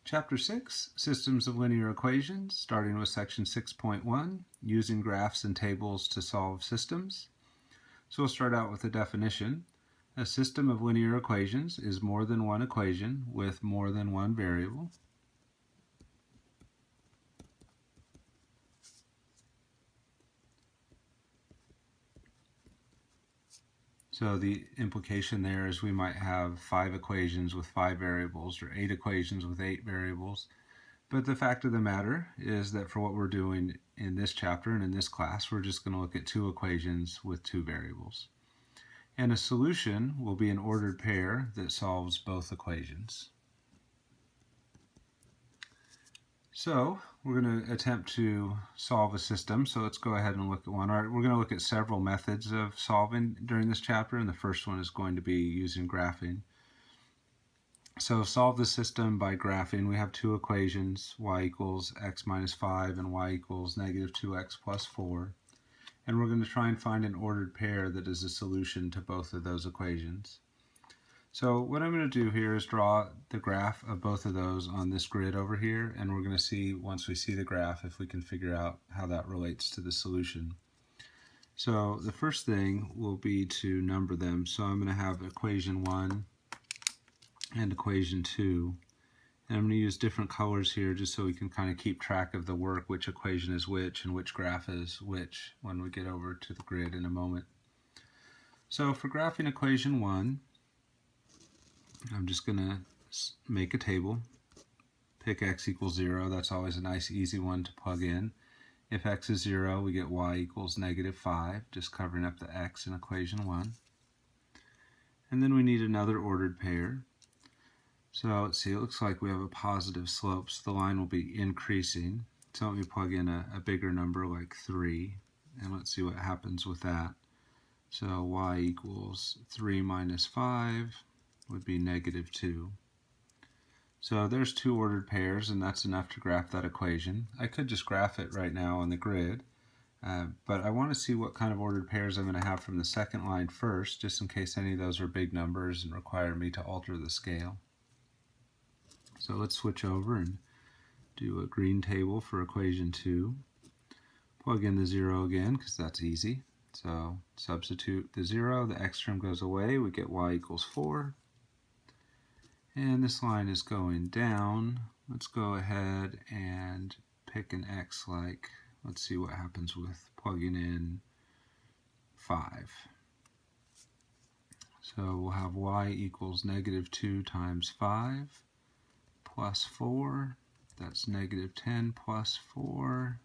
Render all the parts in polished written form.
Chapter 6, Systems of Linear Equations, starting with section 6.1, using graphs and tables to solve systems. So we'll start out with a definition. A system of linear equations is more than one equation with more than one variable. So the implication there is we might have 5 equations with 5 variables or 8 equations with 8 variables. But the fact of the matter is that for what we're doing in this chapter and in this class, we're just going to look at 2 equations with 2 variables. And a solution will be an ordered pair that solves both equations. So we're going to attempt to solve a system. So let's go ahead and look at one. All right, we're going to look at several methods of solving during this chapter, and the first one is going to be using graphing. So solve the system by graphing. We have 2 equations, y equals x minus 5 and y equals negative 2x plus 4. And we're going to try and find an ordered pair that is a solution to both of those equations. So what I'm going to do here is draw the graph of both of those on this grid over here, and we're going to see, once we see the graph, if we can figure out how that relates to the solution. So the first thing will be to number them. So I'm going to have equation 1 and equation 2. And I'm going to use different colors here just so we can kind of keep track of the work, which equation is which and which graph is which when we get over to the grid in a moment. So for graphing equation 1, I'm just going to make a table, pick x equals 0. That's always a nice easy one to plug in. If x is 0, we get y equals negative 5, just covering up the x in equation 1. And then we need another ordered pair. So let's see, it looks like we have a positive slope, so the line will be increasing. So let me plug in a bigger number like 3, and let's see what happens with that. So y equals 3 minus 5 would be negative 2. So there's 2 ordered pairs, and that's enough to graph that equation. I could just graph it right now on the grid, but I want to see what kind of ordered pairs I'm going to have from the second line first, just in case any of those are big numbers and require me to alter the scale. So let's switch over and do a green table for equation 2. Plug in the 0 again because that's easy. So substitute the 0, the x term goes away, we get y equals 4. And this line is going down. Let's go ahead and pick an x like, let's see what happens with plugging in 5. So we'll have y equals negative 2 times 5. Plus 4, that's negative 10 plus 4,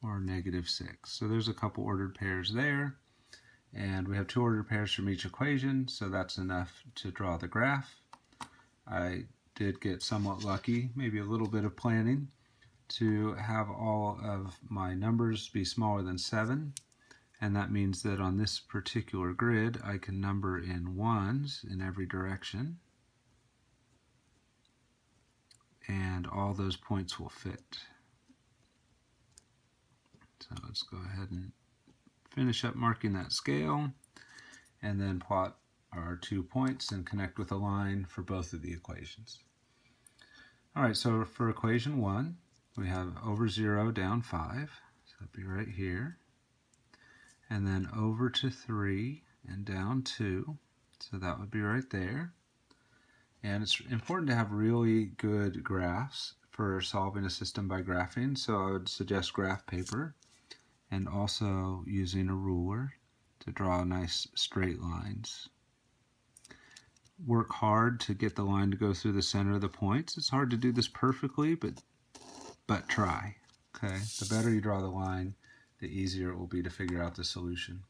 or negative 6. So there's a couple ordered pairs there, and we have 2 ordered pairs from each equation, so that's enough to draw the graph. I did get somewhat lucky, maybe a little bit of planning, to have all of my numbers be smaller than 7, and that means that on this particular grid I can number in 1s in every direction. And all those points will fit. So let's go ahead and finish up marking that scale, and then plot our 2 points and connect with a line for both of the equations. All right, so for equation 1, we have over 0 down 5, so that'd be right here, and then over to 3 and down 2, so that would be right there. And it's important to have really good graphs for solving a system by graphing, so I would suggest graph paper and also using a ruler to draw nice straight lines. Work hard to get the line to go through the center of the points. It's hard to do this perfectly, but try. Okay, the better you draw the line, the easier it will be to figure out the solution.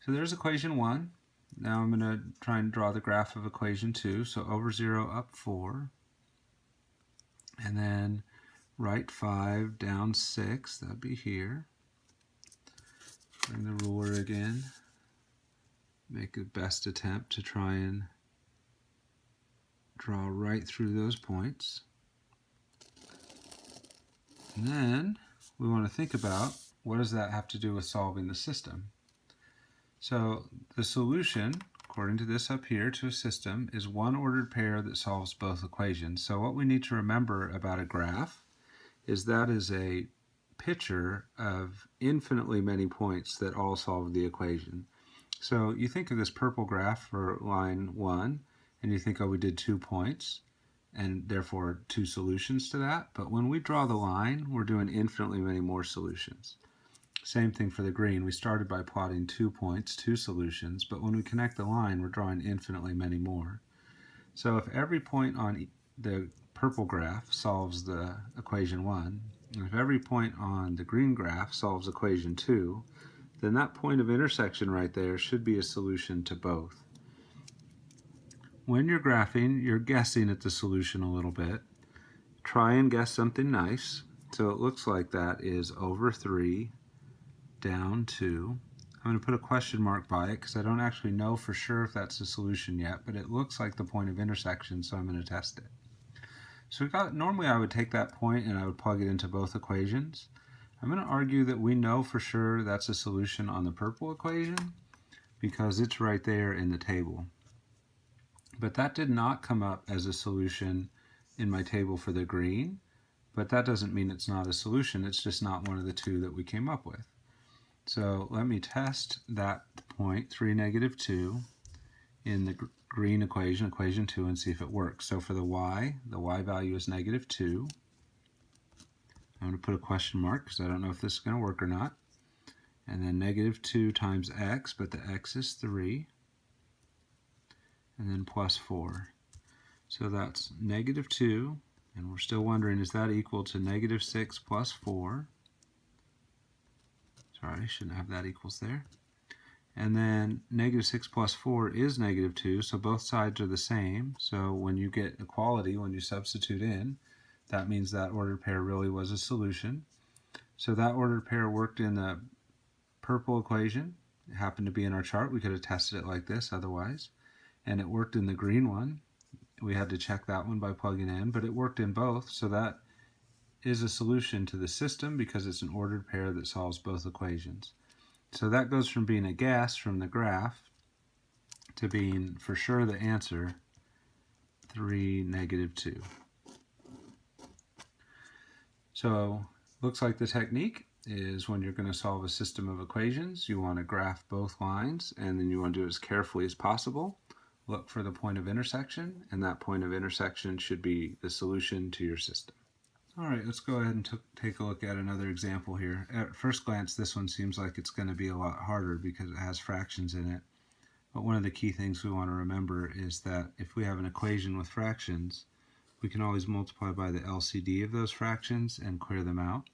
So there's equation 1. Now I'm going to try and draw the graph of equation 2. So over 0, up 4. And then right 5, down 6. That would be here. Bring the ruler again. Make the best attempt to try and draw right through those points. And then we want to think about, what does that have to do with solving the system? So the solution, of according to this up here, to a system is one ordered pair that solves both equations. So what we need to remember about a graph is that is a picture of infinitely many points that all solve the equation. So you think of this purple graph for line 1, and you think, oh, we did 2 points, and therefore 2 solutions to that. But when we draw the line, we're doing infinitely many more solutions. Same thing for the green. We started by plotting 2 points, 2 solutions, but when we connect the line, we're drawing infinitely many more. So if every point on the purple graph solves the equation 1, and if every point on the green graph solves equation 2, then that point of intersection right there should be a solution to both. When you're graphing, you're guessing at the solution a little bit. Try and guess something nice. So it looks like that is over 3 down 2. I'm going to put a question mark by it because I don't actually know for sure if that's the solution yet, but it looks like the point of intersection, so I'm going to test it. So normally I would take that point and I would plug it into both equations. I'm going to argue that we know for sure that's a solution on the purple equation because it's right there in the table. But that did not come up as a solution in my table for the green, but that doesn't mean it's not a solution, it's just not one of the 2 that we came up with. So let me test that point, 3, -2, in the green equation, equation 2, and see if it works. So for the y value is -2. I'm going to put a question mark because I don't know if this is going to work or not. And then -2 times x, but the x is 3. And then plus 4. So that's -2, and we're still wondering, is that equal to -6 plus 4? Sorry, I shouldn't have that equals there. And then -6 plus 4 is -2, so both sides are the same. So when you get equality, when you substitute in, that means that ordered pair really was a solution. So that ordered pair worked in the purple equation. It happened to be in our chart. We could have tested it like this otherwise. And it worked in the green one. We had to check that one by plugging in, but it worked in both. So that is a solution to the system because it's an ordered pair that solves both equations. So that goes from being a guess from the graph to being for sure the answer, 3, -2. So looks like the technique is when you're going to solve a system of equations, you want to graph both lines and then you want to do it as carefully as possible. Look for the point of intersection, and that point of intersection should be the solution to your system. All right, let's go ahead and take a look at another example here. At first glance, this one seems like it's going to be a lot harder because it has fractions in it. But one of the key things we want to remember is that if we have an equation with fractions, we can always multiply by the LCD of those fractions and clear them out,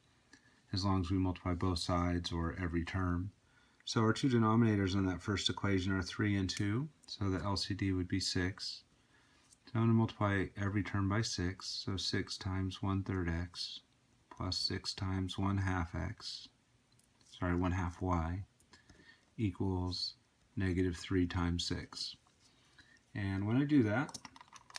as long as we multiply both sides or every term. So our 2 denominators in that first equation are 3 and 2, so the LCD would be 6. So I'm going to multiply every term by 6, so 6 times 1/3 x plus 6 times 1/2 x, sorry, 1/2 y, equals -3 times 6. And when I do that,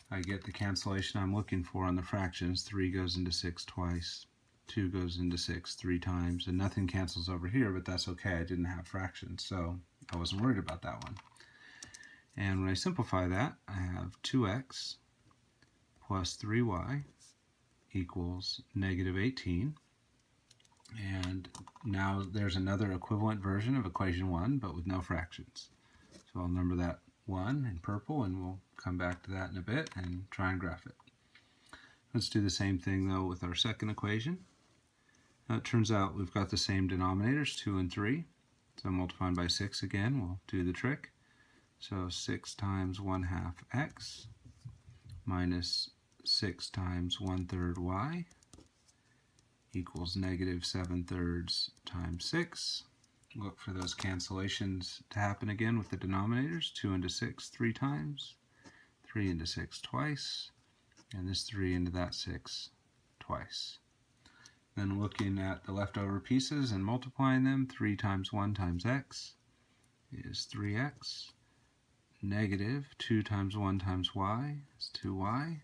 I get the cancellation I'm looking for on the fractions. 3 goes into 6 twice, 2 goes into 6 3 times, and nothing cancels over here, but that's okay. I didn't have fractions, so I wasn't worried about that one. And when I simplify that, I have 2x plus 3y equals -18. And now there's another equivalent version of equation 1, but with no fractions. So I'll number that 1 in purple, and we'll come back to that in a bit and try and graph it. Let's do the same thing, though, with our second equation. Now it turns out we've got the same denominators, 2 and 3. So multiplying by 6 again will do the trick. So 6 times 1/2 x minus 6 times 1/3 y equals -7/3 times 6. Look for those cancellations to happen again with the denominators. 2 into 6 3 times, 3 into 6 twice, and this 3 into that 6 twice. Then looking at the leftover pieces and multiplying them, 3 times 1 times x is 3x. -2 times 1 times y is 2y,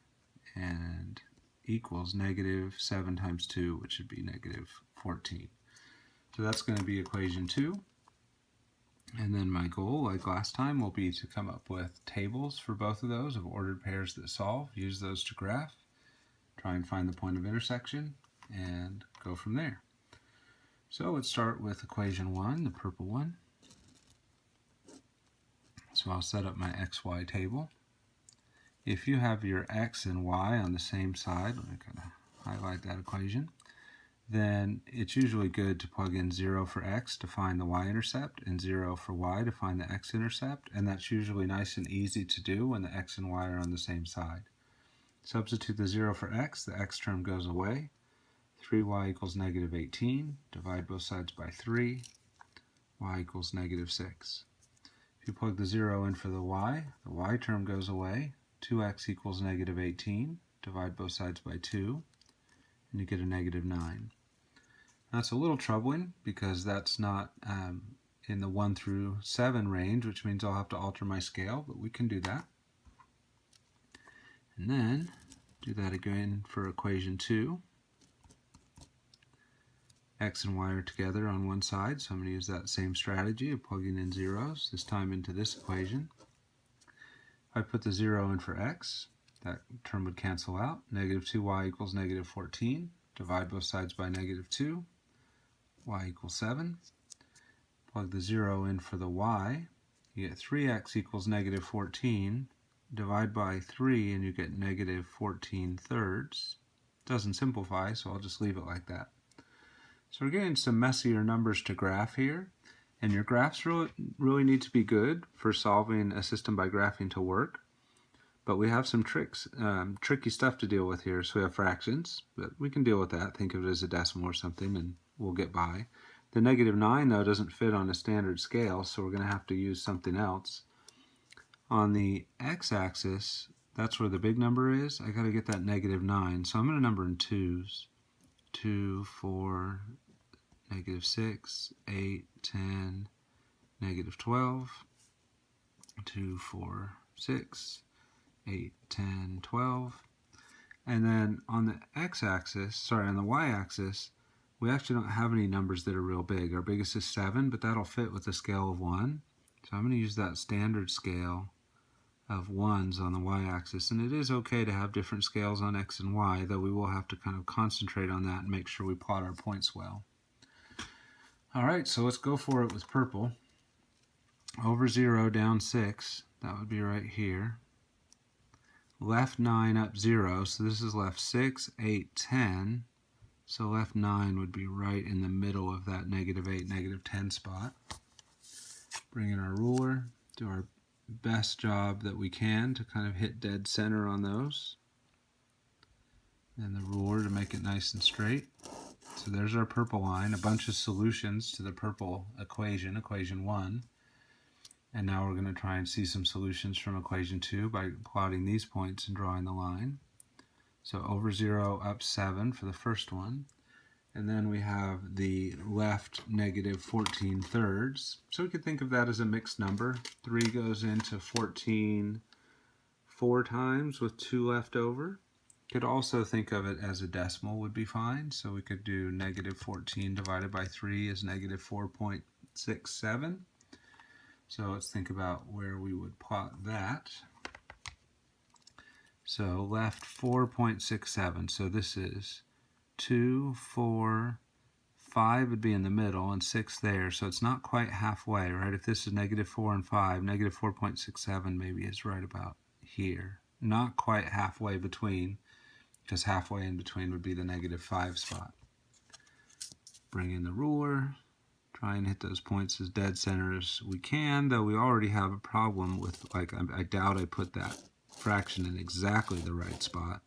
and equals -7 times 2, which should be -14. So that's going to be equation 2. And then my goal, like last time, will be to come up with tables for both of those of ordered pairs that solve, use those to graph, try and find the point of intersection, and go from there. So let's start with equation 1, the purple one. So I'll set up my XY table. If you have your X and Y on the same side, let me kind of highlight that equation, then it's usually good to plug in 0 for X to find the Y-intercept and 0 for Y to find the X-intercept, and that's usually nice and easy to do when the X and Y are on the same side. Substitute the 0 for X, the X term goes away. 3y equals negative 18, divide both sides by 3, y equals negative 6. If you plug the 0 in for the y term goes away. 2x equals negative 18, divide both sides by 2, and you get a negative 9. That's a little troubling because that's not in the 1 through 7 range, which means I'll have to alter my scale, but we can do that. And then do that again for equation 2. X and Y are together on one side, so I'm going to use that same strategy of plugging in zeros, this time into this equation. If I put the 0 in for X, that term would cancel out. Negative 2y equals negative 14. Divide both sides by negative 2. Y equals 7. Plug the 0 in for the y. You get 3x equals negative 14. Divide by 3 and you get negative 14 thirds. Doesn't simplify, so I'll just leave it like that. So we're getting some messier numbers to graph here, and your graphs really need to be good for solving a system by graphing to work. But we have some tricky stuff to deal with here. So we have fractions, but we can deal with that. Think of it as a decimal or something, and we'll get by. The negative 9, though, doesn't fit on a standard scale, so we're going to have to use something else. On the x-axis, that's where the big number is. I got to get that negative 9, so I'm going to number in 2s. 2, 4, negative 6, 8, 10, negative 12, 2, 4, 6, 8, 10, 12. And then on the x-axis, on the y-axis, we actually don't have any numbers that are real big. Our biggest is 7, but that'll fit with a scale of 1. So I'm going to use that standard scale of 1s on the y-axis, and it is okay to have different scales on x and y, though we will have to kind of concentrate on that and make sure we plot our points well. Alright, so let's go for it with purple. Over 0, down 6, that would be right here. Left 9, up 0, so this is left 6, 8, 10. So left 9 would be right in the middle of that negative 8, negative 10 spot. Bring in our ruler, do our best job that we can to kind of hit dead center on those. And the ruler to make it nice and straight. So there's our purple line, a bunch of solutions to the purple equation, equation 1. And now we're going to try and see some solutions from equation 2 by plotting these points and drawing the line. So over 0, up 7 for the first one. And then we have the left negative 14 thirds. So we could think of that as a mixed number. 3 goes into 14 4 times with 2 left over. Could also think of it as a decimal would be fine. So we could do negative 14 divided by 3 is negative 4.67. So let's think about where we would plot that. So left 4.67. So this is 2, 4, 5 would be in the middle, and 6 there. So it's not quite halfway, right? If this is negative 4 and 5, negative 4.67 maybe is right about here. Not quite halfway between, because halfway in between would be the negative 5 spot. Bring in the ruler. Try and hit those points as dead center as we can, though we already have a problem with, like, I doubt I put that fraction in exactly the right spot.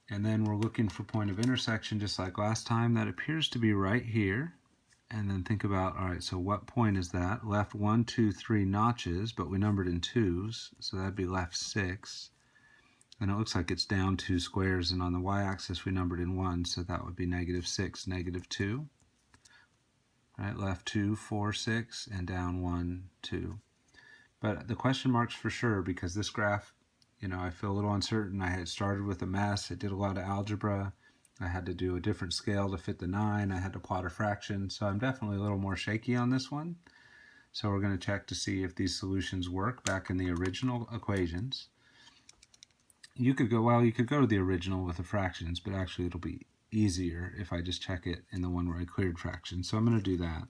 And then we're looking for point of intersection just like last time. That appears to be right here. And then think about, all right, so what point is that? Left 1, 2, 3 notches, but we numbered in 2s, so that'd be left 6. And it looks like it's down 2 squares, and on the y-axis we numbered in 1, so that would be negative 6, negative 2. Right, left 2, 4, 6, and down 1, 2. But the question marks for sure, because this graph, I feel a little uncertain. I had started with a mess. I did a lot of algebra. I had to do a different scale to fit the 9. I had to plot a fraction, so I'm definitely a little more shaky on this one. So we're going to check to see if these solutions work back in the original equations. You could go to the original with the fractions, but actually it'll be easier if I just check it in the one where I cleared fractions. So I'm going to do that.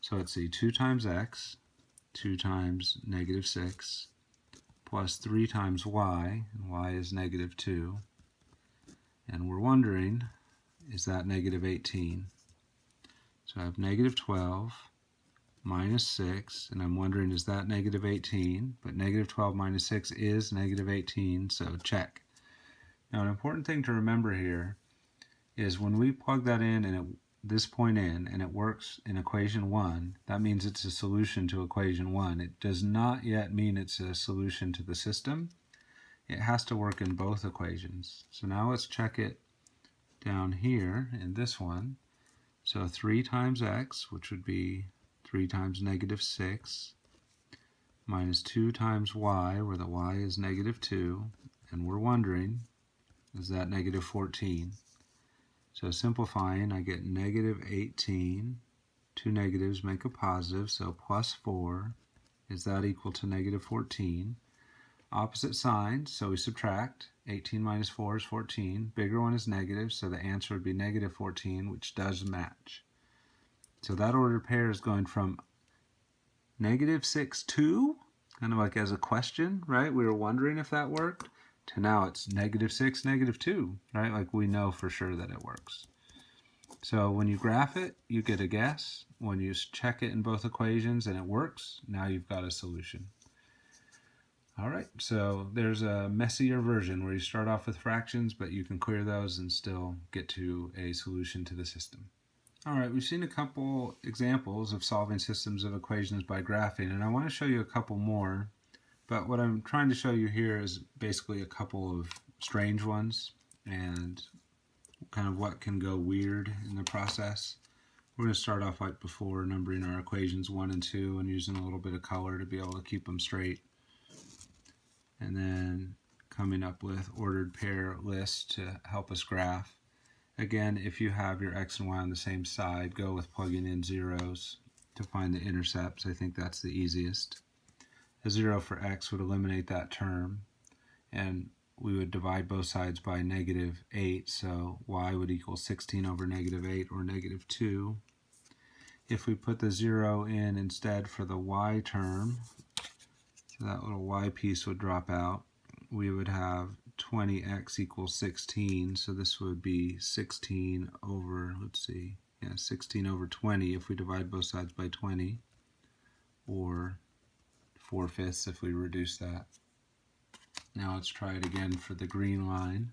So let's see, 2 times x, 2 times negative 6, plus 3 times y, and y is negative 2. And we're wondering, is that negative 18? So I have negative 12 minus 6, and I'm wondering, is that negative 18? But negative 12 minus 6 is negative 18, so check. Now, an important thing to remember here is when we plug that in and this point in, and it works in equation 1, that means it's a solution to equation 1. It does not yet mean it's a solution to the system. It has to work in both equations. So now let's check it down here in this one. So 3 times x, which would be 3 times negative 6, minus 2 times y, where the y is negative 2, and we're wondering, is that negative 14? So simplifying, I get negative 18. 2 negatives make a positive, so plus 4. Is that equal to negative 14? Opposite signs, so we subtract. 18 minus 4 is 14. Bigger one is negative, so the answer would be negative 14, which does match. So that ordered pair is going from negative 6, 2, kind of like as a question, right? We were wondering if that worked, to now it's negative 6, negative 2, right? Like we know for sure that it works. So when you graph it, you get a guess. When you check it in both equations and it works, now you've got a solution. All right, so there's a messier version where you start off with fractions, but you can clear those and still get to a solution to the system. All right, we've seen a couple examples of solving systems of equations by graphing, and I want to show you a couple more, but what I'm trying to show you here is basically a couple of strange ones and kind of what can go weird in the process. We're going to start off like before, numbering our equations 1 and 2 and using a little bit of color to be able to keep them straight. And then coming up with ordered pair lists to help us graph. Again, if you have your x and y on the same side, go with plugging in zeros to find the intercepts. I think that's the easiest. A 0 for x would eliminate that term, and we would divide both sides by negative 8, so y would equal 16 over negative 8, or negative 2. If we put the 0 in instead for the y term, so that little y piece would drop out, we would have 20x equals 16, so this would be 16 over, 16 over 20 if we divide both sides by 20, or 4/5 if we reduce that. Now let's try it again for the green line.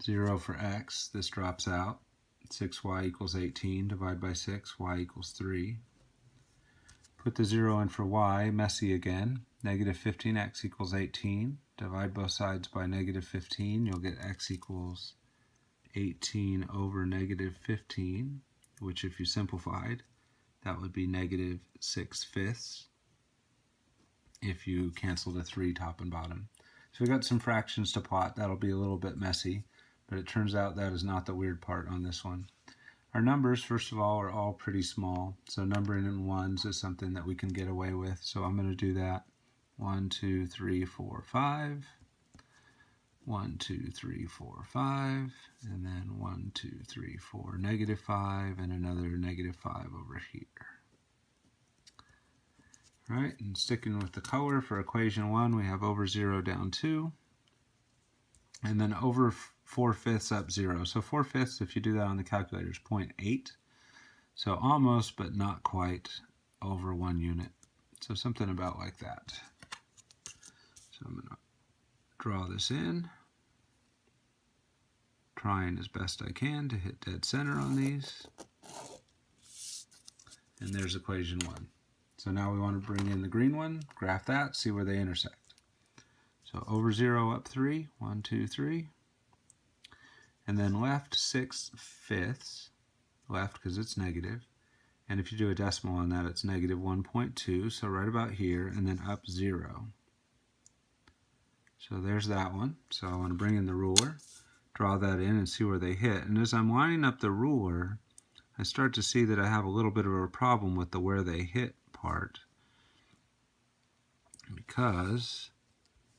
0 for x, this drops out. 6y equals 18, divide by 6, y equals 3. Put the 0 in for y, messy again. Negative 15x equals 18. Divide both sides by negative 15, you'll get x equals 18 over negative 15, which if you simplified, that would be negative 6/5 if you cancel the 3 top and bottom. So we've got some fractions to plot. That'll be a little bit messy, but it turns out that is not the weird part on this one. Our numbers, first of all, are all pretty small, so numbering in ones is something that we can get away with, so I'm going to do that. 1, 2, 3, 4, 5. 1, 2, 3, 4, 5, and then 1, 2, 3, 4, negative 5, and another negative 5 over here. All right, and sticking with the color for equation 1, we have over 0 down 2, and then over 4/5 up 0. So 4/5, if you do that on the calculator, is 0.8. So almost, but not quite, over 1 unit. So something about like that. So I'm going to draw this in, trying as best I can to hit dead center on these. And there's equation 1. So now we want to bring in the green one, graph that, see where they intersect. So over 0 up 3, 1, 2, 3. And then left 6/5, left because it's negative. And if you do a decimal on that, it's negative 1.2, so right about here, and then up 0. So there's that one. So I want to bring in the ruler, draw that in and see where they hit. And as I'm lining up the ruler, I start to see that I have a little bit of a problem with the where they hit part, because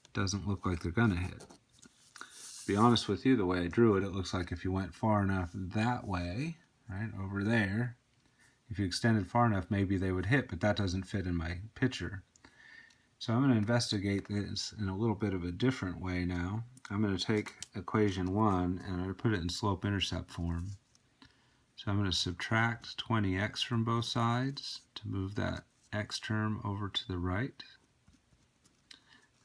it doesn't look like they're going to hit. To be honest with you, the way I drew it, it looks like if you went far enough that way, right, over there, if you extended far enough, maybe they would hit, but that doesn't fit in my picture. So I'm going to investigate this in a little bit of a different way now. I'm going to take equation 1 and I'm going to put it in slope-intercept form. So I'm going to subtract 20x from both sides to move that x term over to the right.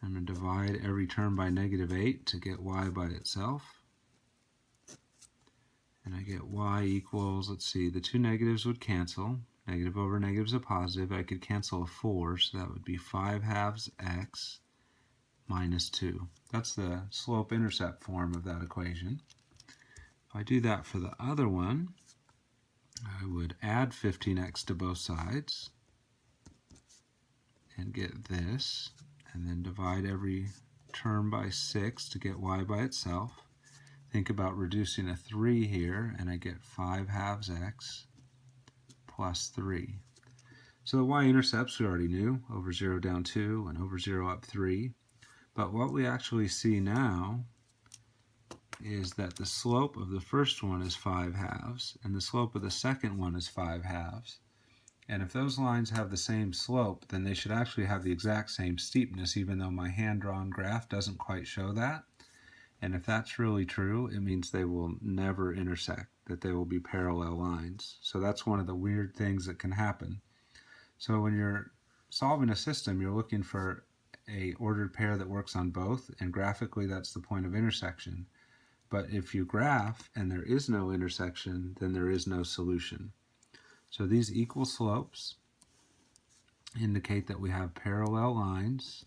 I'm going to divide every term by -8 to get y by itself. And I get y equals, let's see, the two negatives would cancel. Negative over negative is a positive. I could cancel a 4, so that would be 5/2 x minus 2. That's the slope-intercept form of that equation. If I do that for the other one, I would add 15x to both sides and get this, and then divide every term by 6 to get y by itself. Think about reducing a 3 here, and I get 5/2 x plus 3. So the y-intercepts we already knew, over 0 down 2 and over 0 up 3. But what we actually see now is that the slope of the first one is 5/2 and the slope of the second one is 5/2. And if those lines have the same slope, then they should actually have the exact same steepness, even though my hand-drawn graph doesn't quite show that. And if that's really true, it means they will never intersect, that they will be parallel lines. So that's one of the weird things that can happen. So when you're solving a system, you're looking for a ordered pair that works on both, and graphically that's the point of intersection. But if you graph and there is no intersection, then there is no solution. So these equal slopes indicate that we have parallel lines,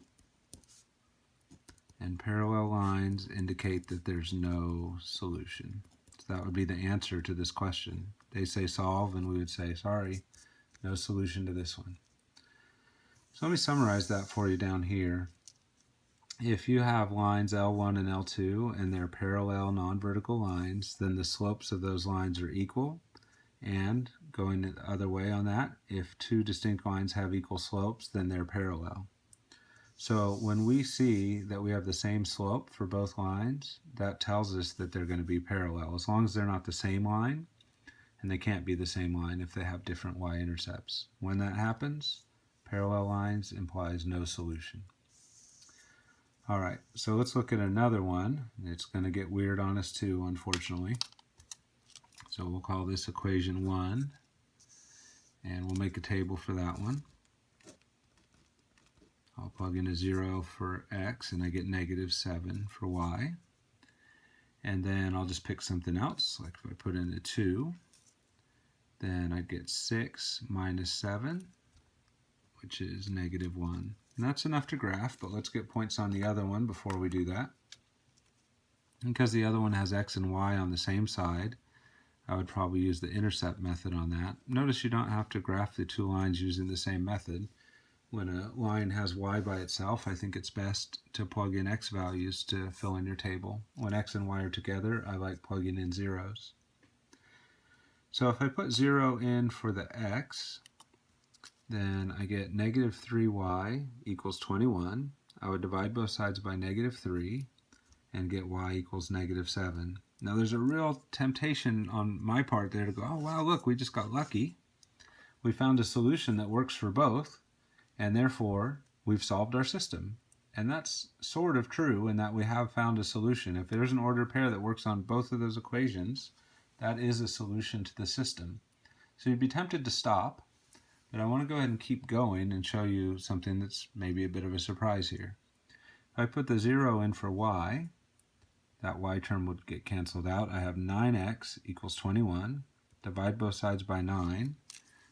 and parallel lines indicate that there's no solution. So that would be the answer to this question. They say solve, and we would say, sorry, no solution to this one. So let me summarize that for you down here. If you have lines L1 and L2 and they're parallel non-vertical lines, then the slopes of those lines are equal. And going the other way on that, if two distinct lines have equal slopes, then they're parallel. So when we see that we have the same slope for both lines, that tells us that they're going to be parallel, as long as they're not the same line, and they can't be the same line if they have different y-intercepts. When that happens, parallel lines implies no solution. All right, so let's look at another one. It's going to get weird on us too, unfortunately. So we'll call this equation 1, and we'll make a table for that one. I'll plug in a 0 for x, and I get -7 for y. And then I'll just pick something else, like if I put in a 2, then I get 6 minus 7, which is -1. And that's enough to graph, but let's get points on the other one before we do that. Because the other one has x and y on the same side, I would probably use the intercept method on that. Notice you don't have to graph the two lines using the same method. When a line has y by itself, I think it's best to plug in x values to fill in your table. When x and y are together, I like plugging in zeros. So if I put 0 in for the x, then I get -3y equals 21. I would divide both sides by -3 and get y equals -7. Now there's a real temptation on my part there to go, oh wow, look, we just got lucky. We found a solution that works for both, and therefore we've solved our system. And that's sort of true in that we have found a solution. If there's an ordered pair that works on both of those equations, that is a solution to the system. So you'd be tempted to stop, but I want to go ahead and keep going and show you something that's maybe a bit of a surprise here. If I put the 0 in for y, that y term would get canceled out. I have 9x equals 21. Divide both sides by 9,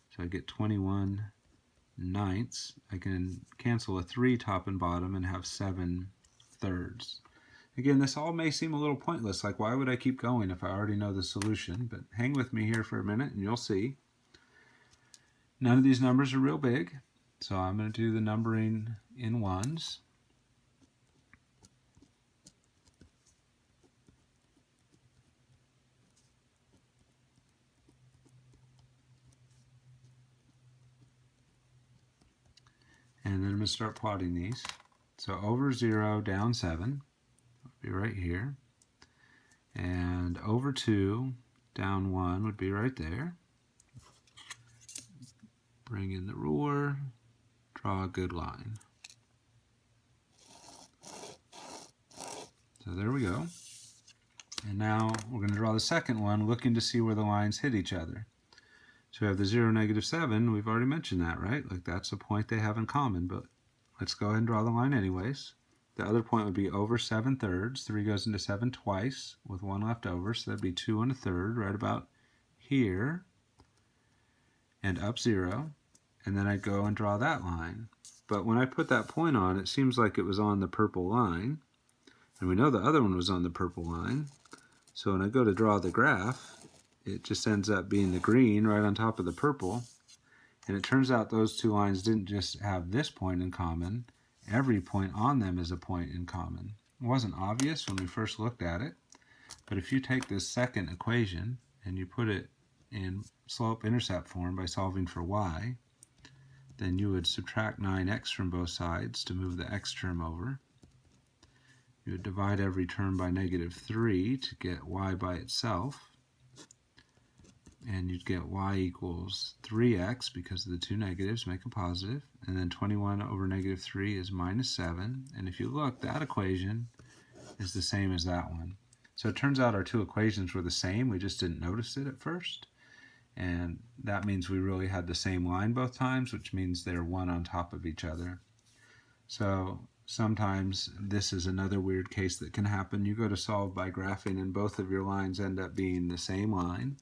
so I get 21/9. I can cancel a 3 top and bottom and have 7/3. Again, this all may seem a little pointless, like why would I keep going if I already know the solution? But hang with me here for a minute and you'll see. None of these numbers are real big, so I'm going to do the numbering in ones. to start plotting these. So over 0, down 7, would be right here. And over 2, down 1 would be right there. Bring in the ruler, draw a good line. So there we go. And now we're going to draw the second one, looking to see where the lines hit each other. So we have the 0, -7. We've already mentioned that, right? Like that's a point they have in common, but let's go ahead and draw the line anyways. The other point would be over 7/3. 3 goes into 7 twice with 1 left over, so that'd be 2 1/3 right about here, and up 0. And then I'd go and draw that line. But when I put that point on, it seems like it was on the purple line. And we know the other one was on the purple line. So when I go to draw the graph, it just ends up being the green right on top of the purple. And it turns out those two lines didn't just have this point in common. Every point on them is a point in common. It wasn't obvious when we first looked at it, but if you take this second equation and you put it in slope-intercept form by solving for y, then you would subtract 9x from both sides to move the x term over. You would divide every term by -3 to get y by itself. And you'd get y equals 3x because the two negatives make a positive. And then 21 over -3 is -7. And if you look, that equation is the same as that one. So it turns out our two equations were the same. We just didn't notice it at first. And that means we really had the same line both times, which means they're one on top of each other. So sometimes this is another weird case that can happen. You go to solve by graphing and both of your lines end up being the same line.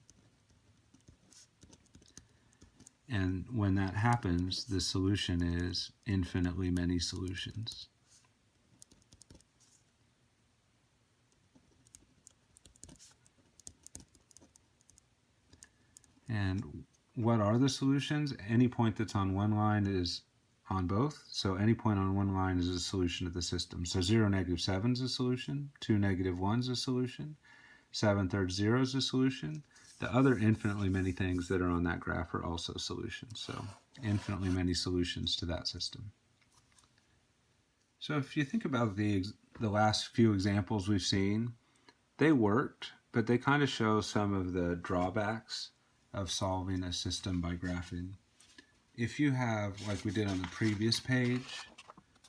And when that happens, the solution is infinitely many solutions. And what are the solutions? Any point that's on one line is on both. So any point on one line is a solution of the system. So 0, -7 is a solution. 2, -1 is a solution. 7/3 0 is a solution. The other infinitely many things that are on that graph are also solutions. So infinitely many solutions to that system. So if you think about the last few examples we've seen, they worked, but they kind of show some of the drawbacks of solving a system by graphing. If you have, like we did on the previous page,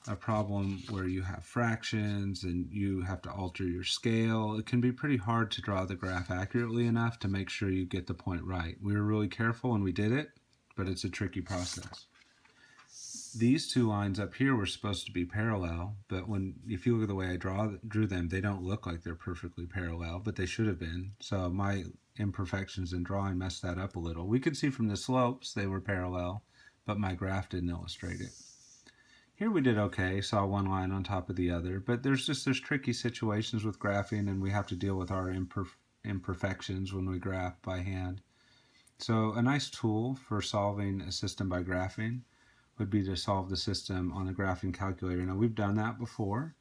a problem where you have fractions and you have to alter your scale, it can be pretty hard to draw the graph accurately enough to make sure you get the point right. We were really careful and we did it, but it's a tricky process. These two lines up here were supposed to be parallel, but if you look at the way I drew them, they don't look like they're perfectly parallel, but they should have been. So my imperfections in drawing messed that up a little. We could see from the slopes they were parallel, but my graph didn't illustrate it. Here we did okay, saw one line on top of the other, but there's tricky situations with graphing, and we have to deal with our imperfections when we graph by hand. So a nice tool for solving a system by graphing would be to solve the system on a graphing calculator. Now we've done that before,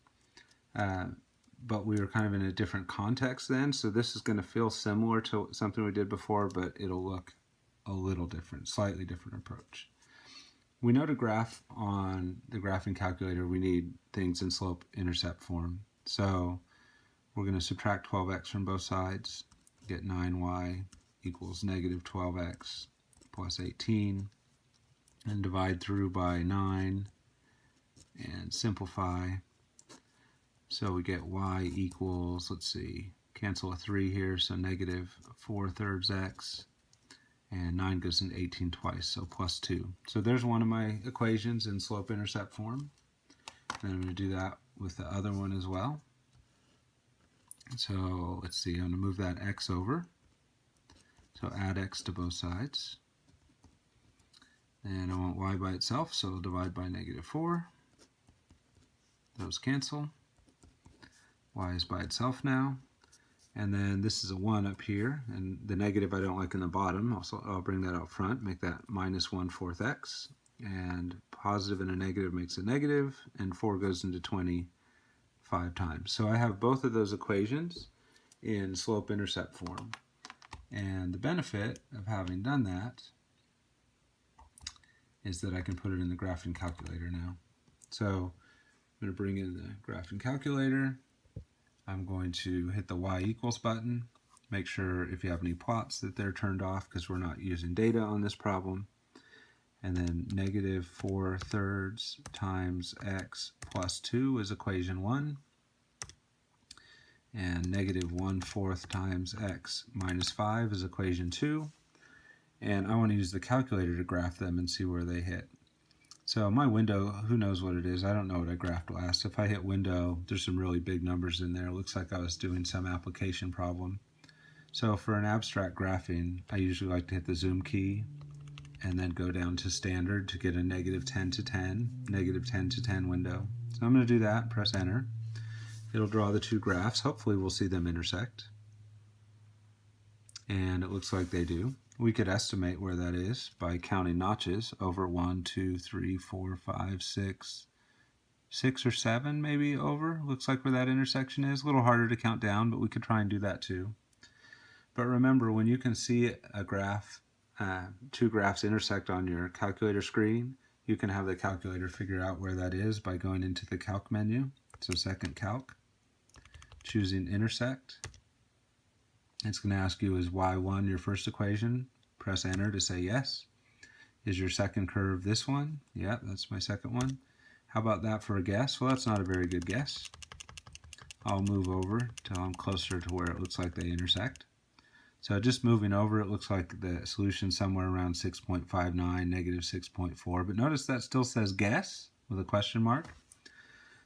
but we were kind of in a different context then, so this is going to feel similar to something we did before, but it'll look a little different, slightly different approach. We know to graph on the graphing calculator, we need things in slope-intercept form. So we're going to subtract 12x from both sides, get 9y equals -12x plus 18, and divide through by 9 and simplify. So we get y equals, let's see, cancel a 3 here, so -4/3 x. And 9 goes into 18 twice, so +2. So there's one of my equations in slope-intercept form. And I'm going to do that with the other one as well. So let's see, I'm going to move that x over. So add x to both sides. And I want y by itself, so I'll divide by -4. Those cancel. Y is by itself now. And then this is a 1 up here, and the negative I don't like in the bottom, also I'll bring that out front, make that -1/4 x, and positive and a negative makes a negative, and 4 goes into 20 5 times. So I have both of those equations in slope-intercept form. And the benefit of having done that is that I can put it in the graphing calculator now. So I'm going to bring in the graphing calculator. I'm going to hit the y equals button. Make sure if you have any plots that they're turned off because we're not using data on this problem. And then negative 4/3 times x plus 2 is equation 1. And negative 1/4 times x minus 5 is equation 2. And I want to use the calculator to graph them and see where they hit. So my window, who knows what it is? I don't know what I graphed last. If I hit window, there's some really big numbers in there. It looks like I was doing some application problem. So for an abstract graphing, I usually like to hit the zoom key and then go down to standard to get a negative 10 to 10, negative 10 to 10 window. So I'm going to do that, press enter. It'll draw the two graphs. Hopefully we'll see them intersect. And it looks like they do. We could estimate where that is by counting notches over 1, 2, 3, 4, 5, 6, 6 or 7 maybe over. Looks like where that intersection is. A little harder to count down, but we could try and do that too. But remember, when you can see a graph, two graphs intersect on your calculator screen, you can have the calculator figure out where that is by going into the calc menu. So second calc, choosing intersect. It's going to ask you, is y1 your first equation? Press enter to say yes. Is your second curve this one? Yeah, that's my second one. How about that for a guess? Well, that's not a very good guess. I'll move over till I'm closer to where it looks like they intersect. So just moving over, it looks like the solution's somewhere around 6.59, negative 6.4. But notice that still says guess with a question mark.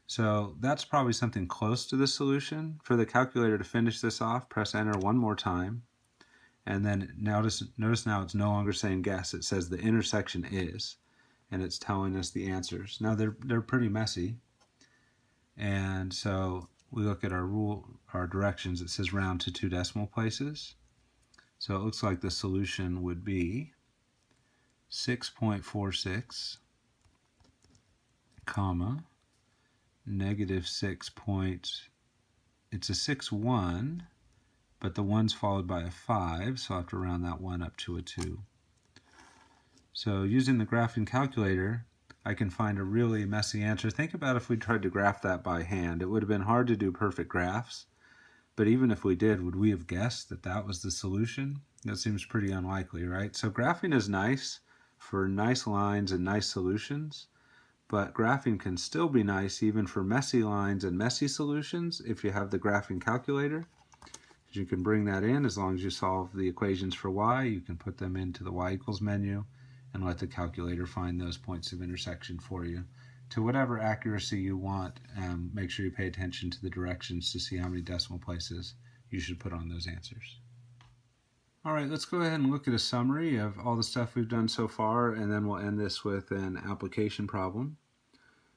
So that's probably something close to the solution. For the calculator to finish this off, press enter one more time. And then notice now it's no longer saying guess. It says the intersection is. And it's telling us the answers. Now they're pretty messy. And so we look at our directions. It says round to 2 decimal places. So it looks like the solution would be 6.46, comma, negative 6 it's a 6.1, but the 1's followed by a 5, so I'll have to round that 1 up to a 2. So using the graphing calculator, I can find a really messy answer. Think about if we tried to graph that by hand. It would have been hard to do perfect graphs, but even if we did, would we have guessed that that was the solution? That seems pretty unlikely, right? So graphing is nice for nice lines and nice solutions, but graphing can still be nice even for messy lines and messy solutions if you have the graphing calculator. You can bring that in as long as you solve the equations for y. You can put them into the y equals menu and let the calculator find those points of intersection for you. To whatever accuracy you want, make sure you pay attention to the directions to see how many decimal places you should put on those answers. All right, let's go ahead and look at a summary of all the stuff we've done so far, and then we'll end this with an application problem.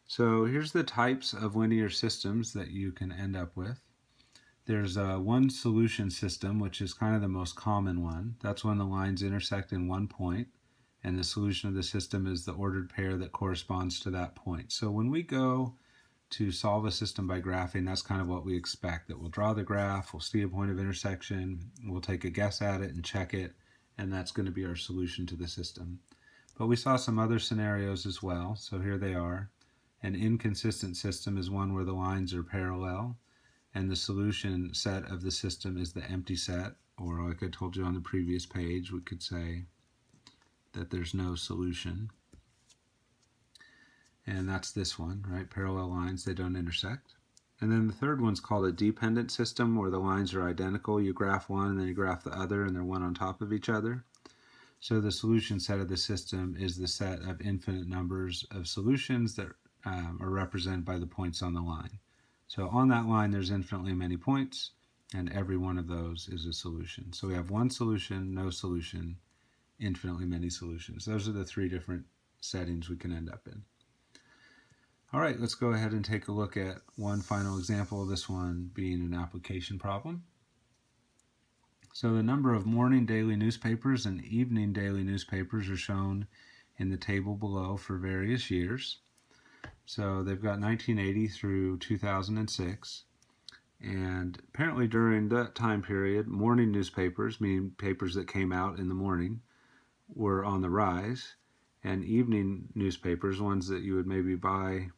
So here's the types of linear systems that you can end up with. There's one solution system, which is kind of the most common one. That's when the lines intersect in one point, and the solution of the system is the ordered pair that corresponds to that point. So when we go to solve a system by graphing, that's kind of what we expect, that we'll draw the graph, we'll see a point of intersection, we'll take a guess at it and check it, and that's going to be our solution to the system. But we saw some other scenarios as well, so here they are. An inconsistent system is one where the lines are parallel, and the solution set of the system is the empty set, or like I told you on the previous page, we could say that there's no solution. And that's this one, right? Parallel lines, they don't intersect. And then the third one's called a dependent system, where the lines are identical. You graph one and then you graph the other, and they're one on top of each other. So the solution set of the system is the set of infinite numbers of solutions that are represented by the points on the line. So on that line, there's infinitely many points, and every one of those is a solution. So we have one solution, no solution, infinitely many solutions. Those are the three different settings we can end up in. All right, let's go ahead and take a look at one final example, this one being an application problem. So the number of morning daily newspapers and evening daily newspapers are shown in the table below for various years. So they've got 1980 through 2006. And apparently during that time period, morning newspapers, meaning papers that came out in the morning, were on the rise. And evening newspapers, ones that you would maybe buy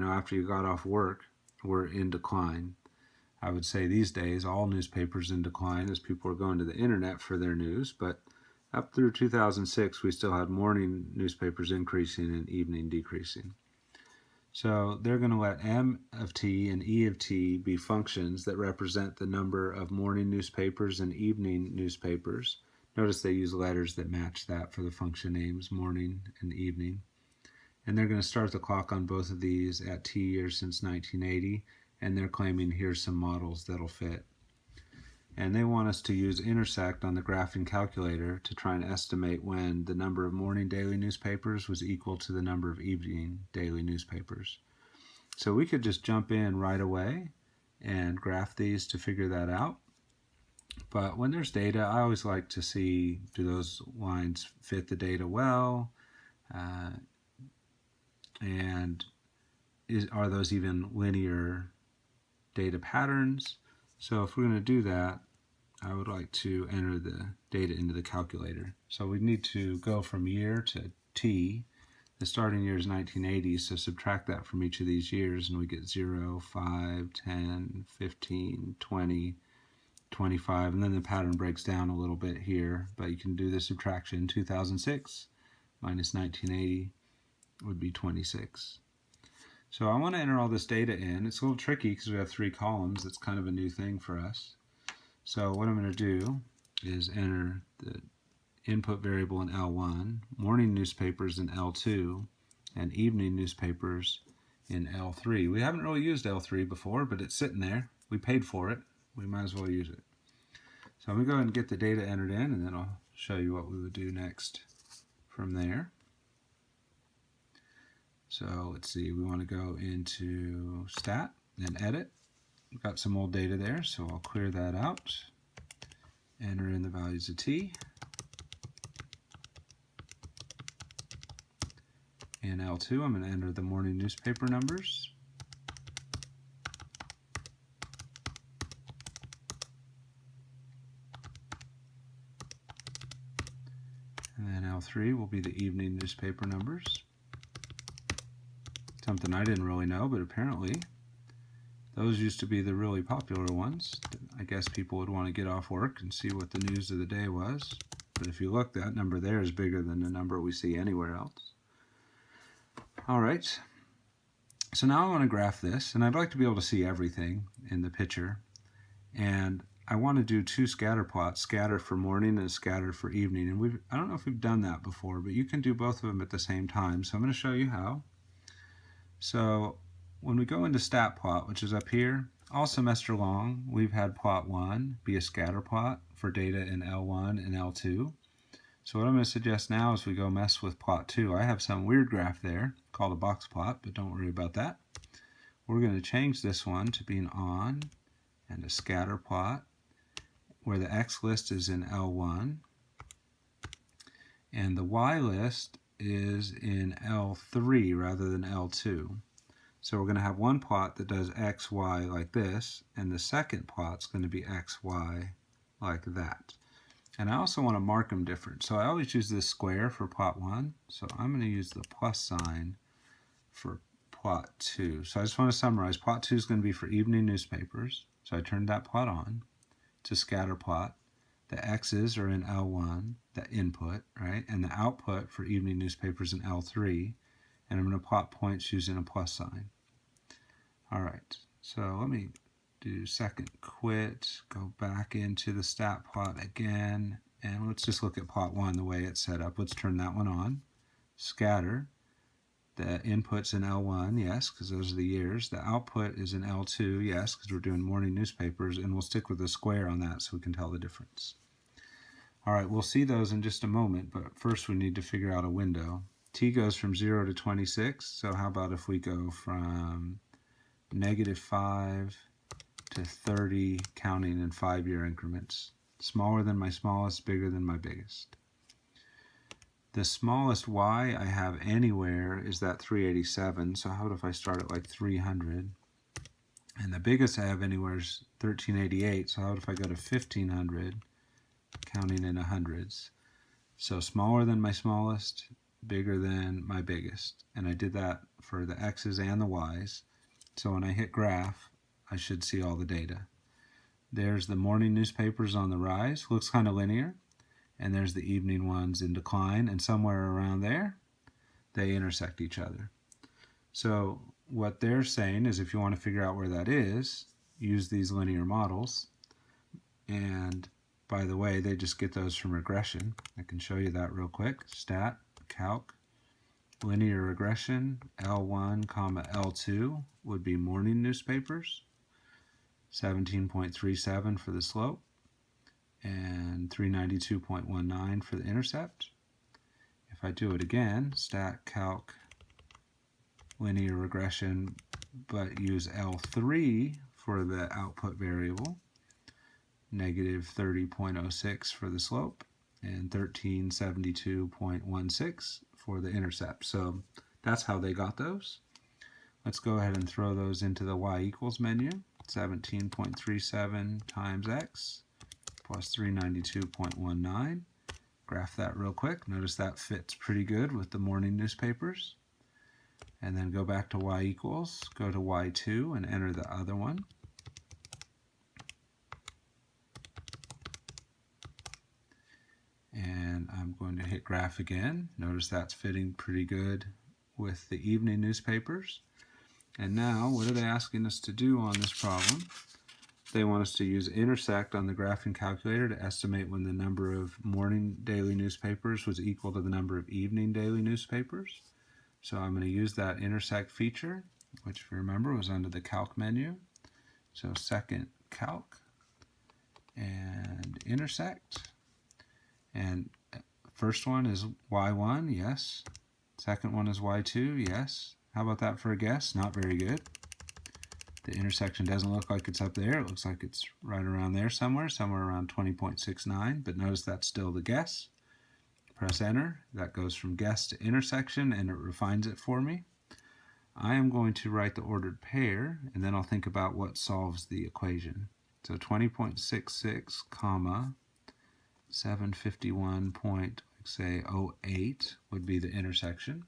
after you got off work, were in decline. I would say these days all newspapers in decline as people are going to the internet for their news, but up through 2006 we still had morning newspapers increasing and evening decreasing. So they're going to let M of t and E of t be functions that represent the number of morning newspapers and evening newspapers. Notice they use letters that match that for the function names, morning and evening. And they're going to start the clock on both of these at t years since 1980, and they're claiming here's some models that'll fit. And they want us to use intersect on the graphing calculator to try and estimate when the number of morning daily newspapers was equal to the number of evening daily newspapers. So we could just jump in right away and graph these to figure that out. But when there's data, I always like to see, do those lines fit the data well? And are those even linear data patterns? So if we're going to do that, I would like to enter the data into the calculator. So we need to go from year to t. The starting year is 1980, so subtract that from each of these years and we get 0, 5, 10, 15, 20, 25, and then the pattern breaks down a little bit here, but you can do the subtraction. 2006 minus 1980 would be 26. So I want to enter all this data in. It's a little tricky because we have 3 columns. It's kind of a new thing for us. So what I'm going to do is enter the input variable in L1, morning newspapers in L2, and evening newspapers in L3. We haven't really used L3 before, but it's sitting there. We paid for it. We might as well use it. So I'm going to go ahead and get the data entered in, and then I'll show you what we would do next from there. So let's see, we want to go into stat and edit. We've got some old data there, so I'll clear that out. Enter in the values of t. In L2, I'm going to enter the morning newspaper numbers. And then L3 will be the evening newspaper numbers. Something I didn't really know, but apparently those used to be the really popular ones. I guess people would want to get off work and see what the news of the day was. But if you look, that number there is bigger than the number we see anywhere else. All right. So now I want to graph this, and I'd like to be able to see everything in the picture. And I want to do 2 scatter plots, scatter for morning and scatter for evening. And I don't know if we've done that before, but you can do both of them at the same time. So I'm going to show you how. So when we go into stat plot, which is up here, all semester long, we've had plot 1 be a scatter plot for data in L1 and L2. So what I'm going to suggest now is we go mess with plot 2. I have some weird graph there called a box plot, but don't worry about that. We're going to change this one to be an on and a scatter plot where the X list is in L1 and the Y list is in L3 rather than L2. So we're going to have one plot that does X, Y like this, and the second plot's going to be X, Y like that. And I also want to mark them different. So I always use this square for plot 1. So I'm going to use the plus sign for plot 2. So I just want to summarize. Plot 2 is going to be for evening newspapers. So I turned that plot on. It's a scatter plot. The X's are in L1, the input, right? And the output for evening newspapers in L3. And I'm going to plot points using a plus sign. All right. So let me do second quit, go back into the stat plot again, and let's just look at plot 1 the way it's set up. Let's turn that one on. Scatter. The input's in L1, yes, because those are the years. The output is in L2, yes, because we're doing morning newspapers, and we'll stick with the square on that so we can tell the difference. All right, we'll see those in just a moment, but first we need to figure out a window. T goes from 0 to 26, so how about if we go from -5 to 30, counting in 5-year increments. Smaller than my smallest, bigger than my biggest. The smallest y I have anywhere is that 387, so how about if I start at like 300? And the biggest I have anywhere is 1388, so how about if I go to 1500, counting in hundreds? So smaller than my smallest, bigger than my biggest. And I did that for the X's and the Y's. So when I hit graph, I should see all the data. There's the morning newspapers on the rise, looks kind of linear. And there's the evening ones in decline, and somewhere around there, they intersect each other. So what they're saying is if you want to figure out where that is, use these linear models. And by the way, they just get those from regression. I can show you that real quick. Stat, calc, linear regression, L1, L2 would be morning newspapers, 17.37 for the slope, and 392.19 for the intercept. If I do it again, stat, calc, linear regression, but use L3 for the output variable, negative 30.06 for the slope, and 1372.16 for the intercept. So that's how they got those. Let's go ahead and throw those into the y equals menu. 17.37 times x plus 392.19. Graph that real quick. Notice that fits pretty good with the morning newspapers. And then go back to y equals, go to y2 and enter the other one. And I'm going to hit graph again. Notice that's fitting pretty good with the evening newspapers. And now, what are they asking us to do on this problem? They want us to use intersect on the graphing calculator to estimate when the number of morning daily newspapers was equal to the number of evening daily newspapers. So I'm going to use that intersect feature, which if you remember was under the calc menu. So second calc and intersect. And first one is y1, yes. Second one is y2, yes. How about that for a guess? Not very good. The intersection doesn't look like it's up there. It looks like it's right around there somewhere around 20.69, but notice that's still the guess. Press enter. That goes from guess to intersection, and it refines it for me. I am going to write the ordered pair, and then I'll think about what solves the equation. So 20.66, comma, 751.08 would be the intersection.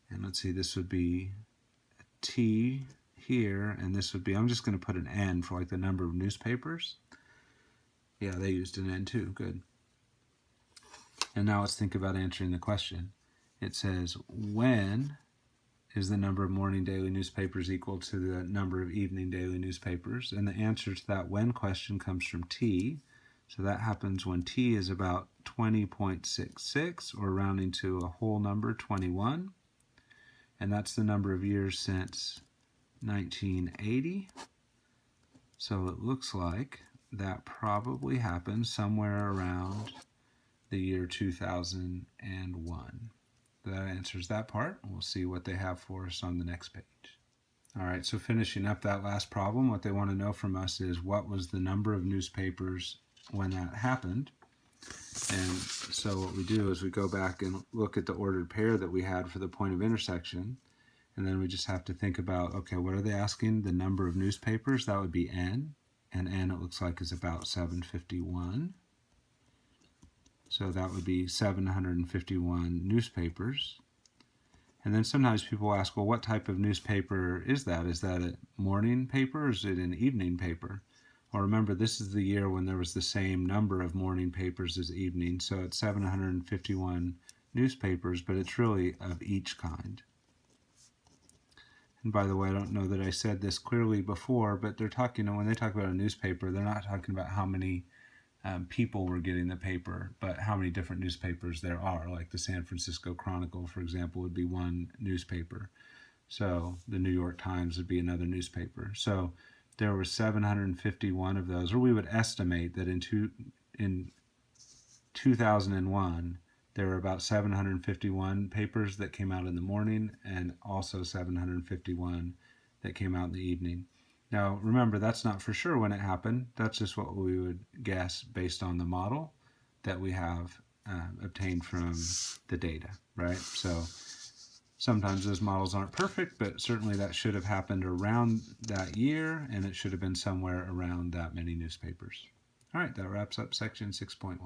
And let's see, this would be T here, and this would be, I'm just going to put an N for like the number of newspapers. Yeah, they used an N too, good. And now let's think about answering the question. It says, when is the number of morning daily newspapers equal to the number of evening daily newspapers? And the answer to that when question comes from T. So that happens when T is about 20.66, or rounding to a whole number, 21. And that's the number of years since 1980. So it looks like that probably happened somewhere around the year 2001. That answers that part. We'll see what they have for us on the next page. All right, so finishing up that last problem, what they want to know from us is what was the number of newspapers when that happened. And so what we do is we go back and look at the ordered pair that we had for the point of intersection, and then we just have to think about, okay, what are they asking? The number of newspapers, that would be N, and N it looks like is about 751. So that would be 751 newspapers. And then sometimes people ask, well, what type of newspaper is that? Is that a morning paper or is it an evening paper? Well, remember, this is the year when there was the same number of morning papers as evening, so it's 751 newspapers, but it's really of each kind. And by the way, I don't know that I said this clearly before, but they're talking, when they talk about a newspaper, they're not talking about how many people were getting the paper, but how many different newspapers there are. Like the San Francisco Chronicle, for example, would be one newspaper. So the New York Times would be another newspaper. So there were 751 of those, or we would estimate that in 2001, there were about 751 papers that came out in the morning and also 751 that came out in the evening. Now, remember, that's not for sure when it happened. That's just what we would guess based on the model that we have obtained from the data, right? So sometimes those models aren't perfect, but certainly that should have happened around that year, and it should have been somewhere around that many newspapers. All right, that wraps up section 6.1.